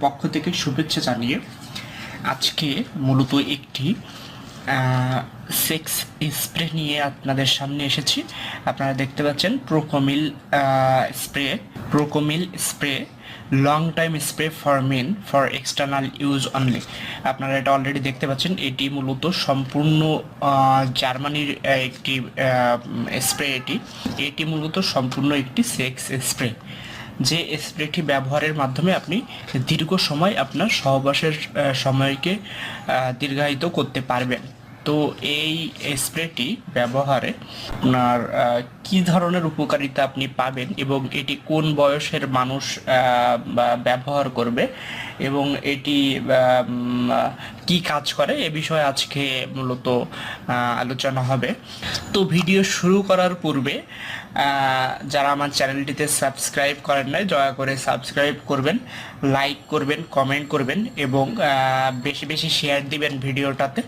পক্ষ থেকে শুভেচ্ছা জানিয়ে আজকে মূলত একটি সেক্স স্প্রে নিয়ে আপনাদের সামনে এসেছি। আপনারা দেখতে পাচ্ছেন Procomil spray long time spray for men for external use only. আপনারা এটা অলরেডি দেখতে পাচ্ছেন। এটি মূলত সম্পূর্ণ জার্মানির একটি স্প্রে। এটি মূলত সম্পূর্ণ একটি সেক্স স্প্রে, যে স্প্রেটি ব্যবহারের মাধ্যমে আপনি দীর্ঘ সময় আপনার সহবাসের সময়কে দীর্ঘায়িত করতে পারবেন। তো এই স্প্রেটি ব্যবহারে আপনার কি ধরনের উপকারিতা আপনি পাবেন এবং এটি কোন বয়সের মানুষ ব্যবহার করবে এবং এটি কি কাজ করে এ বিষয়ে আজকে মূলত আলোচনা হবে। তো ভিডিও শুরু করার পূর্বে যারা আমার চ্যানেলটিতে সাবস্ক্রাইব করেন নাই দয়া করে সাবস্ক্রাইব করবেন, লাইক করবেন, কমেন্ট করবেন এবং বেশি বেশি শেয়ার দিবেন ভিডিওটাতে,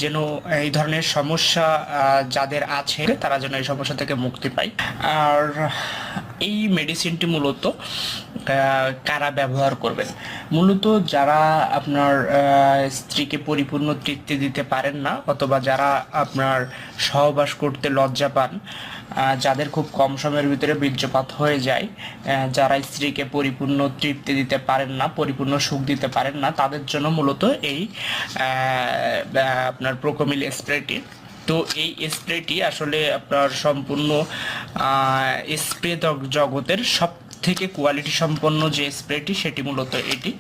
যেন এই ধরনের সমস্যা যাদের আছে তারা যেন এই সমস্যা থেকে মুক্তি পায়। আর এই মেডিসিনটি মূলত কারা ব্যবহার করবেন? মূলত যারা আপনার স্ত্রীকে পরিপূর্ণ তৃপ্তি দিতে পারেন না, অথবা যারা আপনার সহবাস করতে লজ্জা পান, যাদের খুব কম সময়ের ভিতরে বীর্যপাত হয়ে যায়, যারা স্ত্রীকে পরিপূর্ণ তৃপ্তি দিতে পারেন না, পরিপূর্ণ সুখ দিতে পারেন না, তাদের জন্য মূলত এই আপনার প্রোকোমিল স্প্রেটি। তো এই স্প্রেটি আসলে আপনার সম্পূর্ণ স্প্রে জগতের সব থেকে কোয়ালিটি সম্পন্ন যে স্প্রেটি সেটি মূলত এটি।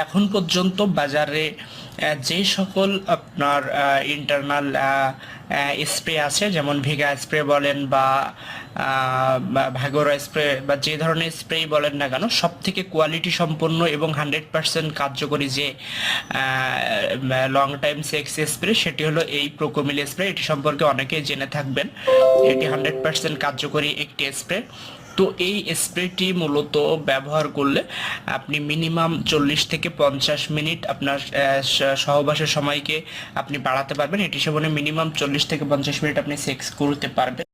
এখন পর্যন্ত বাজারে যে সকল আপনার ইন্টারনাল স্প্রে আছে, যেমন ভিগা স্প্রে বলেন বা ভাগোরা স্প্রে বা যে ধরনের স্প্রে বলেন না কেন, সব থেকে কোয়ালিটি সম্পন্ন এবং 100% কার্যকরী যে লং টাইম সেক্স স্প্রে সেটি হলো এই প্রোকোমিল স্প্রে। এটি সম্পর্কে অনেকেই জেনে থাকবেন। এটি 100% কার্যকরী একটি স্প্রে। তো এই স্প্রেটি মূলত ব্যবহার করলে আপনি মিনিমাম 40 থেকে 50 মিনিট আপনার সহবাসের সময়কে আপনি বাড়াতে পারবেন। এটি সেবনে মিনিমাম 40 থেকে 50 মিনিট আপনি সেক্স করতে পারবেন।